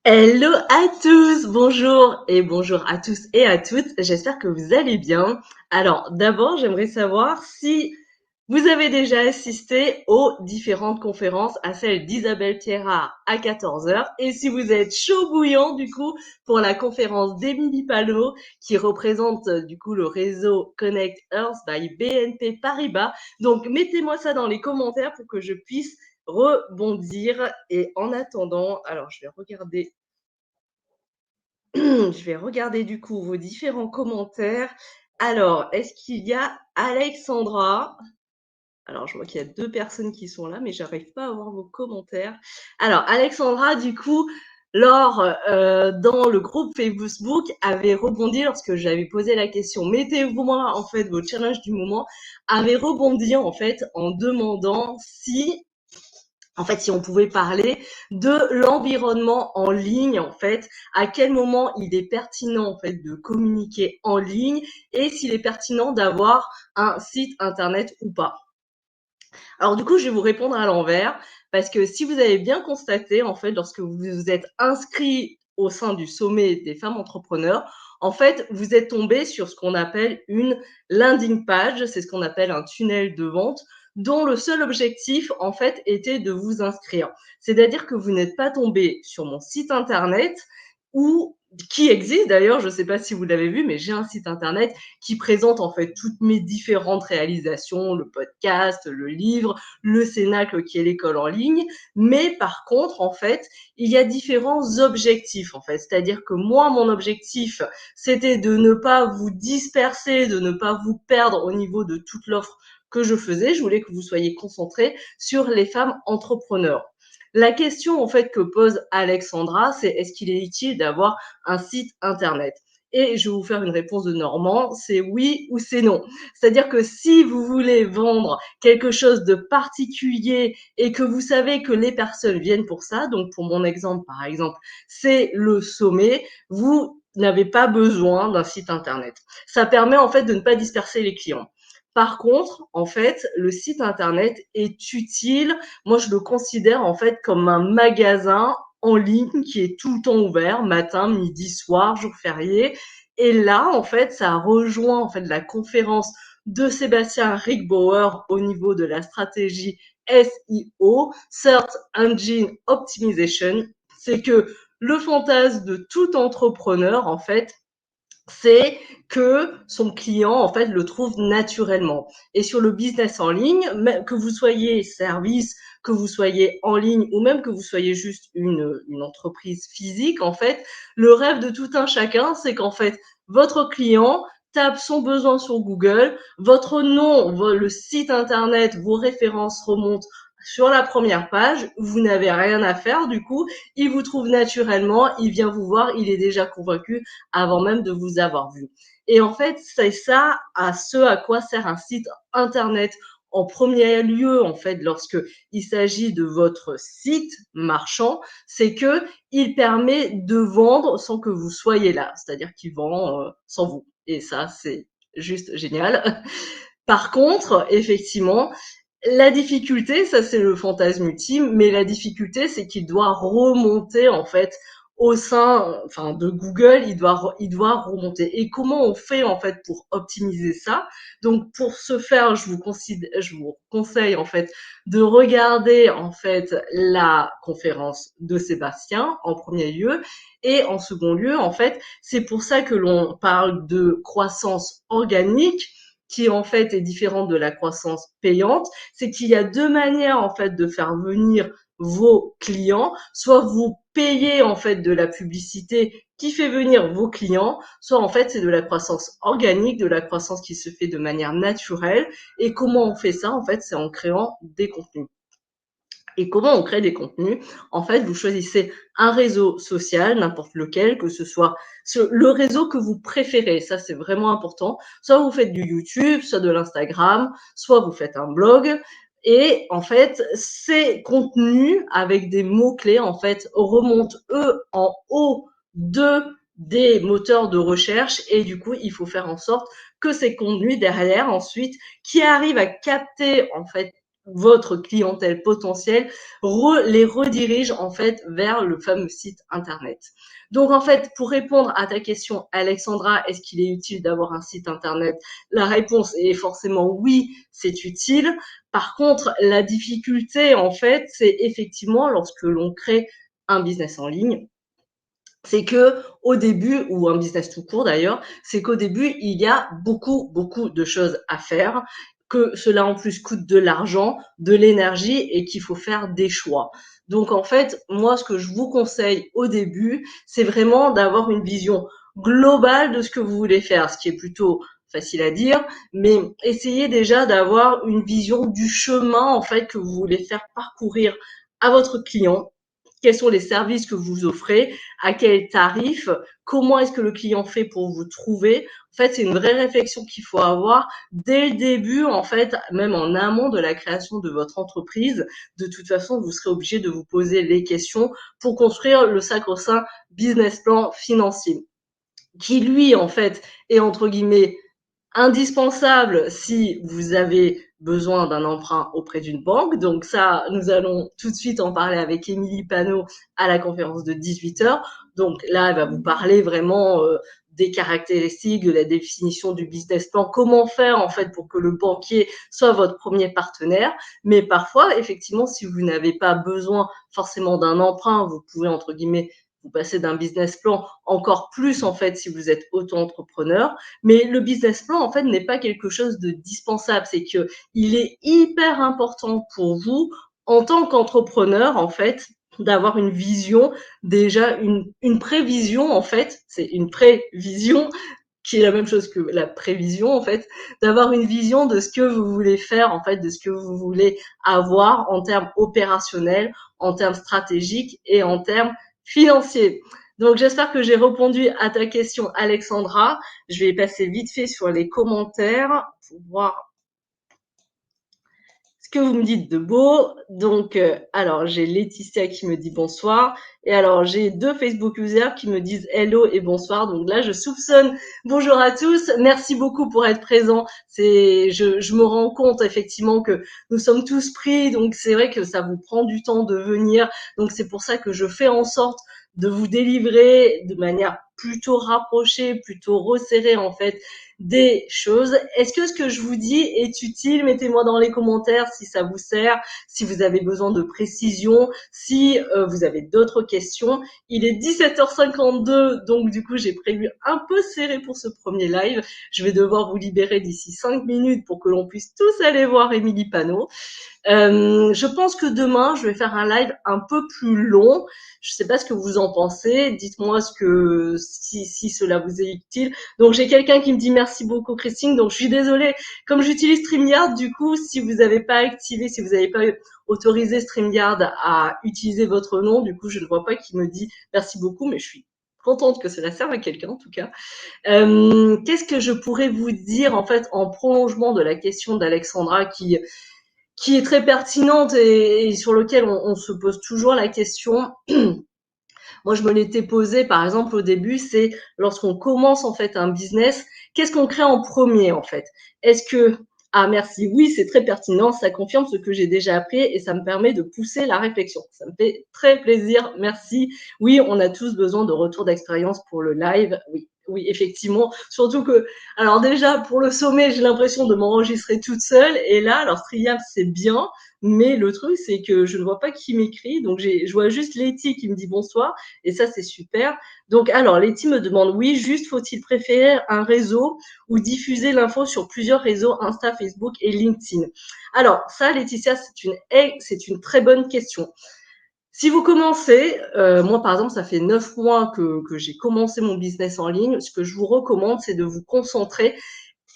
Hello à tous, bonjour et bonjour à tous et à toutes. J'espère que vous allez bien. Alors, d'abord, j'aimerais savoir si vous avez déjà assisté aux différentes conférences, à celle d'Isabelle Pierrat à 14 heures, et si vous êtes chaud bouillant, du coup, pour la conférence d'Émilie Palot, qui représente, du coup, le réseau Connect Earth by BNP Paribas. Donc, mettez-moi ça dans les commentaires pour que je puisse rebondir. Et en attendant, alors, je vais regarder du coup vos différents commentaires. Alors, est-ce qu'il y a Alexandra? Alors, je vois qu'il y a deux personnes qui sont là, mais j'arrive pas à voir vos commentaires. Alors, Alexandra, du coup, dans le groupe Facebook, avait rebondi lorsque j'avais posé la question. Mettez-moi en fait vos challenges du moment. Avait rebondi en fait en demandant si on pouvait parler de l'environnement en ligne, en fait, à quel moment il est pertinent, en fait, de communiquer en ligne et s'il est pertinent d'avoir un site internet ou pas. Alors, du coup, je vais vous répondre à l'envers parce que si vous avez bien constaté, en fait, lorsque vous vous êtes inscrit au sein du sommet des femmes entrepreneurs, en fait, vous êtes tombé sur ce qu'on appelle une landing page, c'est ce qu'on appelle un tunnel de vente, dont le seul objectif, en fait, était de vous inscrire. C'est-à-dire que vous n'êtes pas tombé sur mon site internet ou qui existe d'ailleurs, je ne sais pas si vous l'avez vu, mais j'ai un site internet qui présente en fait toutes mes différentes réalisations, le podcast, le livre, le Cénacle qui est l'école en ligne. Mais par contre, en fait, il y a différents objectifs en fait. C'est-à-dire que moi, mon objectif, c'était de ne pas vous disperser, de ne pas vous perdre au niveau de toute l'offre que je faisais. Je voulais que vous soyez concentrés sur les femmes entrepreneurs. La question en fait que pose Alexandra, c'est est-ce qu'il est utile d'avoir un site internet? Et je vais vous faire une réponse de Normand, c'est oui ou c'est non. C'est-à-dire que si vous voulez vendre quelque chose de particulier et que vous savez que les personnes viennent pour ça, donc pour mon exemple, par exemple, c'est le sommet, vous n'avez pas besoin d'un site internet. Ça permet en fait de ne pas disperser les clients. Par contre, en fait, le site internet est utile. Moi, je le considère en fait comme un magasin en ligne qui est tout le temps ouvert, matin, midi, soir, jour férié. Et là, en fait, ça rejoint en fait la conférence de Sébastien Rickbauer au niveau de la stratégie SEO, Search Engine Optimization. C'est que le fantasme de tout entrepreneur, en fait, c'est que son client, en fait, le trouve naturellement. Et sur le business en ligne, que vous soyez service, que vous soyez en ligne ou même que vous soyez juste une entreprise physique, en fait, le rêve de tout un chacun, c'est qu'en fait, votre client tape son besoin sur Google, votre nom, le site internet, vos références remontent sur la première page, vous n'avez rien à faire du coup, il vous trouve naturellement, il vient vous voir, il est déjà convaincu avant même de vous avoir vu. Et en fait, c'est ça à ce à quoi sert un site internet en premier lieu, en fait, lorsque il s'agit de votre site marchand, c'est que il permet de vendre sans que vous soyez là. C'est-à-dire qu'il vend sans vous. Et ça, c'est juste génial. Par contre, effectivement, la difficulté, ça c'est le fantasme ultime, mais la difficulté c'est qu'il doit remonter en fait au sein, enfin de Google, il doit remonter. Et comment on fait en fait pour optimiser ça? Donc pour ce faire, je vous conseille en fait de regarder en fait la conférence de Sébastien en premier lieu, et en second lieu en fait c'est pour ça que l'on parle de croissance organique qui en fait est différente de la croissance payante, c'est qu'il y a deux manières en fait de faire venir vos clients. Soit vous payez en fait de la publicité qui fait venir vos clients, soit en fait c'est de la croissance organique, de la croissance qui se fait de manière naturelle. Et comment on fait ça? En fait, c'est en créant des contenus. Et comment on crée des contenus? En fait, vous choisissez un réseau social, n'importe lequel, que ce soit le réseau que vous préférez. Ça, c'est vraiment important. Soit vous faites du YouTube, soit de l'Instagram, soit vous faites un blog. Et en fait, ces contenus avec des mots-clés, en fait, remontent eux en haut de des moteurs de recherche. Et du coup, il faut faire en sorte que ces contenus derrière, ensuite, qui arrivent à capter, en fait, votre clientèle potentielle les redirige en fait vers le fameux site internet. Donc en fait, pour répondre à ta question, Alexandra, est-ce qu'il est utile d'avoir un site internet? La réponse est forcément oui, c'est utile. Par contre, la difficulté en fait, c'est effectivement lorsque l'on crée un business en ligne, c'est que au début, ou un business tout court d'ailleurs, c'est qu'au début, il y a beaucoup de choses à faire, que cela en plus coûte de l'argent, de l'énergie et qu'il faut faire des choix. Donc en fait, moi, ce que je vous conseille au début, c'est vraiment d'avoir une vision globale de ce que vous voulez faire, ce qui est plutôt facile à dire, mais essayez déjà d'avoir une vision du chemin en fait que vous voulez faire parcourir à votre client. Quels sont les services que vous offrez, à quel tarif, comment est-ce que le client fait pour vous trouver. En fait, c'est une vraie réflexion qu'il faut avoir dès le début, en fait, même en amont de la création de votre entreprise. De toute façon, vous serez obligé de vous poser les questions pour construire le sacro-saint business plan financier, qui lui, en fait, est entre guillemets indispensable si vous avez besoin d'un emprunt auprès d'une banque. Donc ça, nous allons tout de suite en parler avec Émilie Panot à la conférence de 18h. Donc là, elle va vous parler vraiment des caractéristiques, de la définition du business plan, comment faire en fait pour que le banquier soit votre premier partenaire. Mais parfois, effectivement, si vous n'avez pas besoin forcément d'un emprunt, vous pouvez entre guillemets vous passer d'un business plan, encore plus en fait si vous êtes auto-entrepreneur. Mais le business plan, en fait, n'est pas quelque chose de dispensable. C'est que il est hyper important pour vous, en tant qu'entrepreneur, en fait, d'avoir une vision, déjà une prévision, en fait. C'est une prévision qui est la même chose que la prévision, en fait, d'avoir une vision de ce que vous voulez faire, en fait, de ce que vous voulez avoir en termes opérationnels, en termes stratégiques et en termes financiers. Donc, j'espère que j'ai répondu à ta question, Alexandra. Je vais passer vite fait sur les commentaires pour voir ce que vous me dites de beau. Donc, alors, j'ai Laetitia qui me dit bonsoir. Et alors, j'ai 2 Facebook users qui me disent hello et bonsoir. Donc là, je soupçonne bonjour à tous. Merci beaucoup pour être présent. Je me rends compte effectivement que nous sommes tous pris. Donc, c'est vrai que ça vous prend du temps de venir. Donc, c'est pour ça que je fais en sorte de vous délivrer de manière plutôt rapprochée, plutôt resserrée en fait, des choses. Est-ce que ce que je vous dis est utile? Mettez-moi dans les commentaires si ça vous sert, si vous avez besoin de précision, si vous avez d'autres questions. Il est 17h52, donc du coup j'ai prévu un peu serré pour ce premier live. Je vais devoir vous libérer d'ici 5 minutes pour que l'on puisse tous aller voir Émilie Panot. Je pense que demain, je vais faire un live un peu plus long. Je sais pas ce que vous en pensez. Dites-moi si cela vous est utile. Donc, j'ai quelqu'un qui me dit merci beaucoup, Christine. Donc, je suis désolée. Comme j'utilise StreamYard, du coup, si vous n'avez pas activé, si vous n'avez pas autorisé StreamYard à utiliser votre nom, du coup, je ne vois pas qui me dit merci beaucoup, mais je suis contente que cela serve à quelqu'un, en tout cas. Qu'est-ce que je pourrais vous dire, en fait, en prolongement de la question d'Alexandra qui est très pertinente et sur lequel on se pose toujours la question. Moi, je me l'étais posée, par exemple, au début, c'est lorsqu'on commence en fait un business, qu'est-ce qu'on crée en premier en fait? Est-ce que ah merci, oui, c'est très pertinent, ça confirme ce que j'ai déjà appris et ça me permet de pousser la réflexion. Ça me fait très plaisir, merci. Oui, on a tous besoin de retour d'expérience pour le live. Oui, oui, effectivement. Surtout que, alors déjà, pour le sommet, j'ai l'impression de m'enregistrer toute seule. Et là, alors StreamYard, c'est bien, mais le truc, c'est que je ne vois pas qui m'écrit. Donc, je vois juste Letty qui me dit bonsoir. Et ça, c'est super. Donc, alors, Letty me demande, oui, juste faut-il préférer un réseau ou diffuser l'info sur plusieurs réseaux, Insta, Facebook et LinkedIn? Alors, ça, Laetitia, c'est une très bonne question. Si vous commencez, moi par exemple, ça fait 9 mois que j'ai commencé mon business en ligne. Ce que je vous recommande, c'est de vous concentrer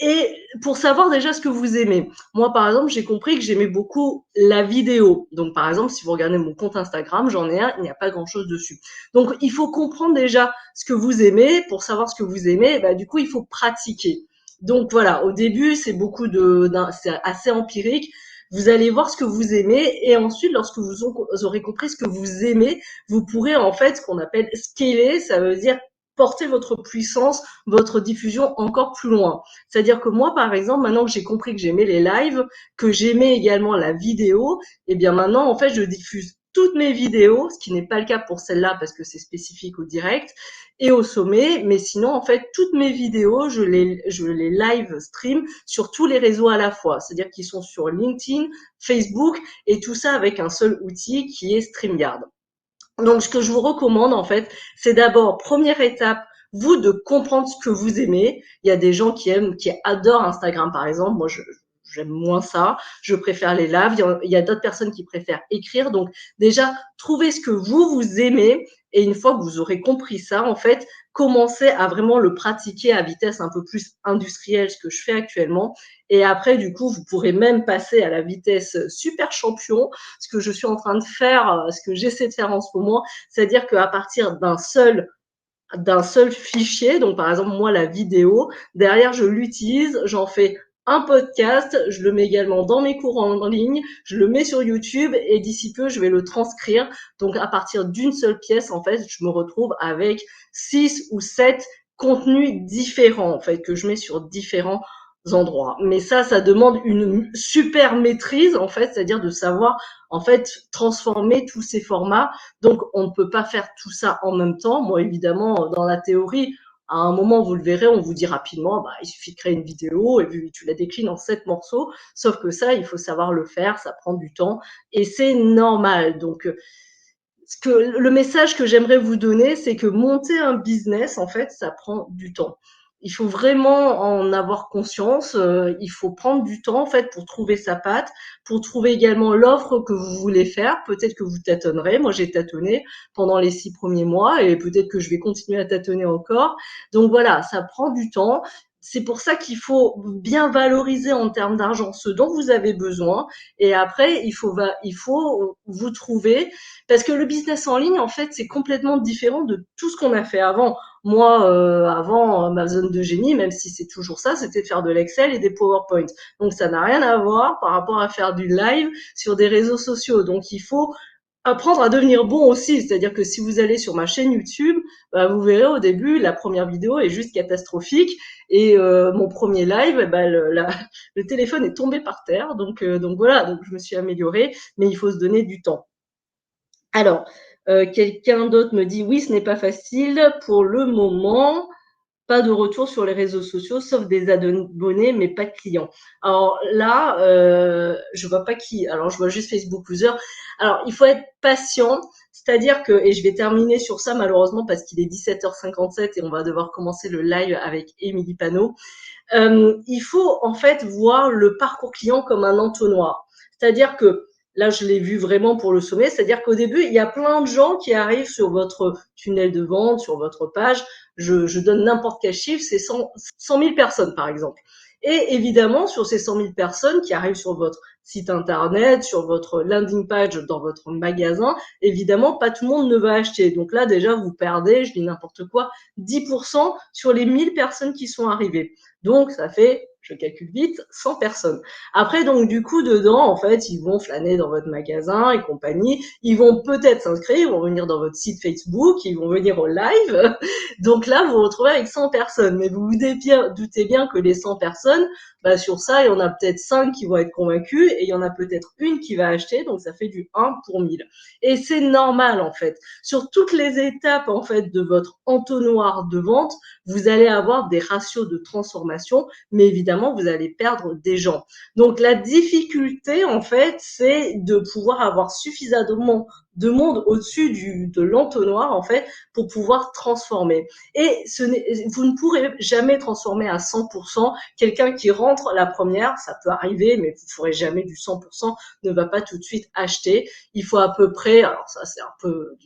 et pour savoir déjà ce que vous aimez. Moi, par exemple, j'ai compris que j'aimais beaucoup la vidéo. Donc, par exemple, si vous regardez mon compte Instagram, j'en ai un, il n'y a pas grand-chose dessus. Donc, il faut comprendre déjà ce que vous aimez. Pour savoir ce que vous aimez, bah, du coup, il faut pratiquer. Donc, voilà, au début, c'est c'est assez empirique. Vous allez voir ce que vous aimez et ensuite, lorsque vous aurez compris ce que vous aimez, vous pourrez en fait ce qu'on appelle scaler. Ça veut dire porter votre puissance, votre diffusion encore plus loin. C'est-à-dire que moi, par exemple, maintenant que j'ai compris que j'aimais les lives, que j'aimais également la vidéo, et bien maintenant, en fait, je diffuse toutes mes vidéos, ce qui n'est pas le cas pour celle-là parce que c'est spécifique au direct et au sommet, mais sinon, en fait, toutes mes vidéos, je les live stream sur tous les réseaux à la fois. C'est-à-dire qu'ils sont sur LinkedIn, Facebook et tout ça avec un seul outil qui est StreamYard. Donc, ce que je vous recommande, en fait, c'est d'abord, première étape, vous de comprendre ce que vous aimez. Il y a des gens qui adorent Instagram, par exemple. Moi, j'aime moins ça. Je préfère les lives. Il y a d'autres personnes qui préfèrent écrire. Donc, déjà, trouvez ce que vous aimez. Et une fois que vous aurez compris ça, en fait, commencez à vraiment le pratiquer à vitesse un peu plus industrielle, ce que je fais actuellement. Et après, du coup, vous pourrez même passer à la vitesse super champion, ce que je suis en train de faire, ce que j'essaie de faire en ce moment, c'est-à-dire qu'à partir d'un seul fichier, donc par exemple moi la vidéo, derrière je l'utilise, j'en fais un podcast, je le mets également dans mes cours en ligne, je le mets sur YouTube et d'ici peu je vais le transcrire. Donc à partir d'une seule pièce, en fait, je me retrouve avec 6 ou 7 contenus différents en fait que je mets sur différents endroits. Mais ça demande une super maîtrise en fait, c'est-à-dire de savoir en fait transformer tous ces formats. Donc, on ne peut pas faire tout ça en même temps. Moi, évidemment, dans la théorie, à un moment, vous le verrez, on vous dit rapidement, bah, il suffit de créer une vidéo et puis tu la déclines en 7 morceaux. Sauf que ça, il faut savoir le faire, ça prend du temps et c'est normal. Donc, le message que j'aimerais vous donner, c'est que monter un business, en fait, ça prend du temps. Il faut vraiment en avoir conscience. Il faut prendre du temps, en fait, pour trouver sa patte, pour trouver également l'offre que vous voulez faire. Peut-être que vous tâtonnerez. Moi, j'ai tâtonné pendant les 6 premiers mois et peut-être que je vais continuer à tâtonner encore. Donc voilà, ça prend du temps. C'est pour ça qu'il faut bien valoriser en termes d'argent ce dont vous avez besoin. Et après, il faut vous trouver parce que le business en ligne, en fait, c'est complètement différent de tout ce qu'on a fait avant. Moi, avant, ma zone de génie, même si c'est toujours ça, c'était de faire de l'Excel et des PowerPoint. Donc, ça n'a rien à voir par rapport à faire du live sur des réseaux sociaux. Donc, il faut apprendre à devenir bon aussi. C'est-à-dire que si vous allez sur ma chaîne YouTube, bah, vous verrez au début, la première vidéo est juste catastrophique. Et mon premier live, bah, le téléphone est tombé par terre. Donc voilà, donc je me suis améliorée, mais il faut se donner du temps. Alors, quelqu'un d'autre me dit: «Oui, ce n'est pas facile pour le moment, pas de retour sur les réseaux sociaux, sauf des abonnés, mais pas de clients». Alors là, je vois pas qui. Alors je vois juste Facebook User. Alors il faut être patient, c'est-à-dire que et je vais terminer sur ça malheureusement parce qu'il est 17h57 et on va devoir commencer le live avec Émilie Panot. Il faut en fait voir le parcours client comme un entonnoir. C'est-à-dire que là, je l'ai vu vraiment pour le sommet, c'est-à-dire qu'au début, il y a plein de gens qui arrivent sur votre tunnel de vente, sur votre page. Je donne n'importe quel chiffre, c'est 100 000 personnes par exemple. Et évidemment, sur ces 100 000 personnes qui arrivent sur votre site internet, sur votre landing page, dans votre magasin, évidemment, pas tout le monde ne va acheter. Donc là, déjà, vous perdez, je dis n'importe quoi, 10% sur les 1000 personnes qui sont arrivées. Donc, ça fait, je calcule vite, 100 personnes. Après, donc, du coup, dedans, en fait, ils vont flâner dans votre magasin et compagnie. Ils vont peut-être s'inscrire, ils vont venir dans votre site Facebook, ils vont venir au live. Donc là, vous vous retrouvez avec 100 personnes. Mais vous vous doutez bien que les 100 personnes, bah, sur ça, il y en a peut-être 5 qui vont être convaincus et il y en a peut-être une qui va acheter. Donc, ça fait du 1 pour 1000. Et c'est normal, en fait. Sur toutes les étapes, en fait, de votre entonnoir de vente, vous allez avoir des ratios de transformation, mais évidemment, vous allez perdre des gens. Donc, la difficulté, en fait, c'est de pouvoir avoir suffisamment de monde au-dessus de l'entonnoir, en fait, pour pouvoir transformer. Et vous ne pourrez jamais transformer à 100%. Quelqu'un qui rentre la première, ça peut arriver, mais vous ne ferez jamais du 100%, ne va pas tout de suite acheter. Il faut à peu près, alors ça c'est un peu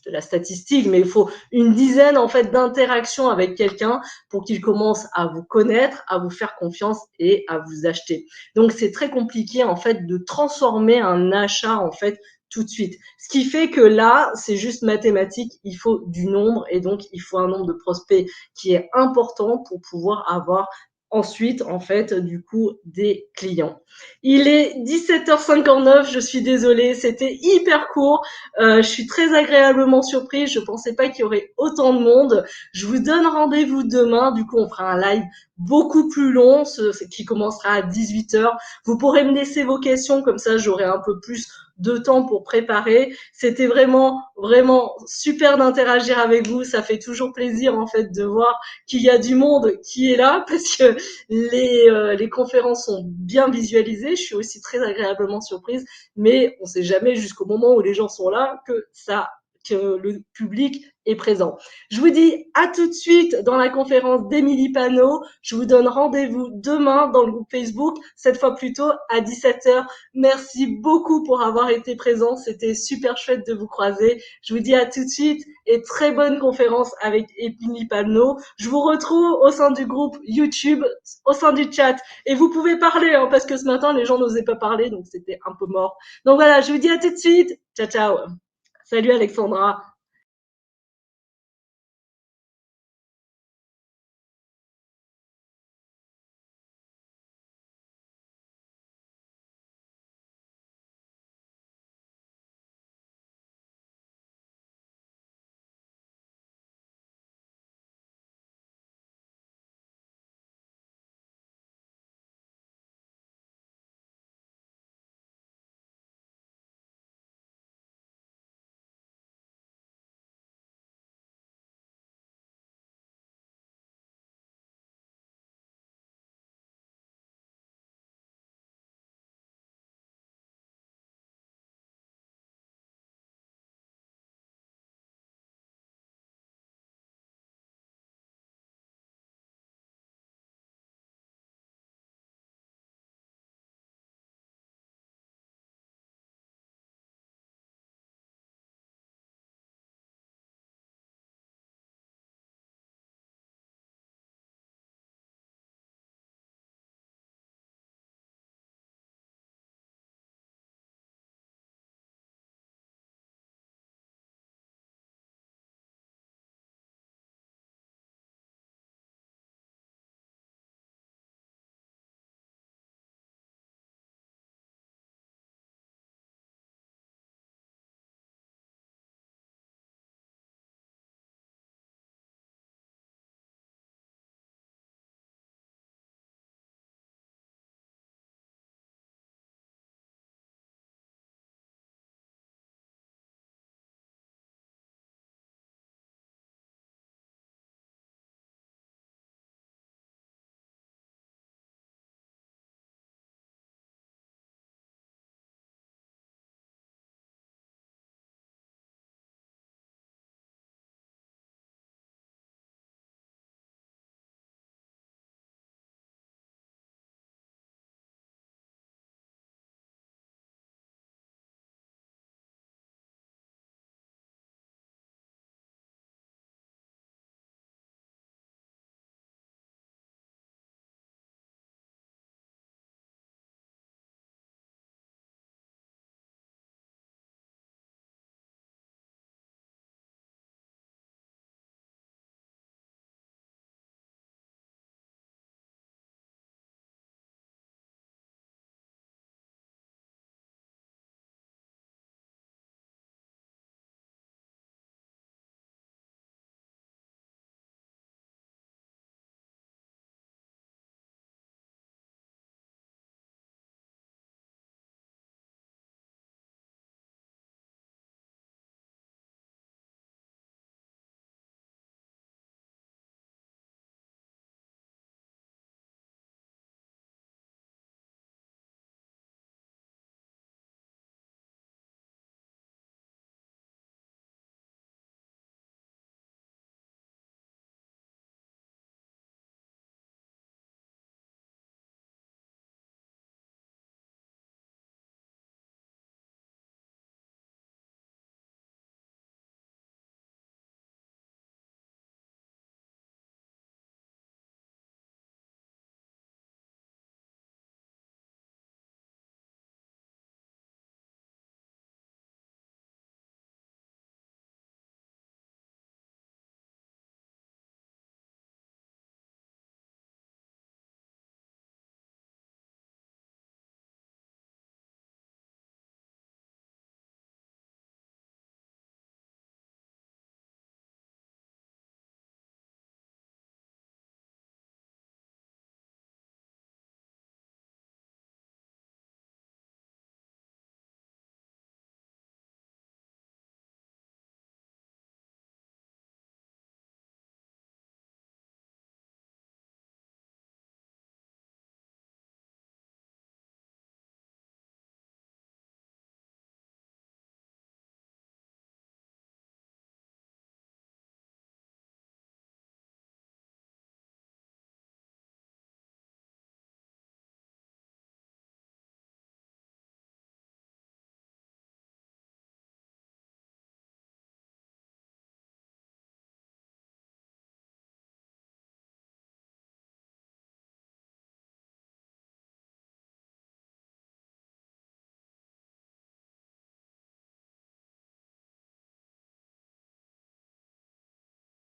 de la statistique, mais il faut une dizaine en fait d'interactions avec quelqu'un pour qu'il commence à vous connaître, à vous faire confiance et à vous acheter. Donc c'est très compliqué en fait de transformer un achat en fait tout de suite. Ce qui fait que là, c'est juste mathématique, il faut du nombre et donc il faut un nombre de prospects qui est important pour pouvoir avoir ensuite, en fait, du coup, des clients. Il est 17h59, je suis désolée, c'était hyper court. Je suis très agréablement surprise, je pensais pas qu'il y aurait autant de monde. Je vous donne rendez-vous demain, du coup, on fera un live beaucoup plus long, qui commencera à 18h. Vous pourrez me laisser vos questions, comme ça j'aurai un peu plus de temps pour préparer. C'était vraiment, vraiment super d'interagir avec vous. Ça fait toujours plaisir, en fait, de voir qu'il y a du monde qui est là, parce que les conférences sont bien visualisées. Je suis aussi très agréablement surprise, mais on sait jamais jusqu'au moment où les gens sont là que le public est présent. Je vous dis à tout de suite dans la conférence d'Émilie Panot. Je vous donne rendez-vous demain dans le groupe Facebook, cette fois plutôt à 17h. Merci beaucoup pour avoir été présent. C'était super chouette de vous croiser. Je vous dis à tout de suite et très bonne conférence avec Émilie Panot. Je vous retrouve au sein du groupe YouTube, au sein du chat. Et vous pouvez parler, hein, parce que ce matin, les gens n'osaient pas parler, donc c'était un peu mort. Donc voilà, je vous dis à tout de suite. Ciao, ciao. Salut Alexandra.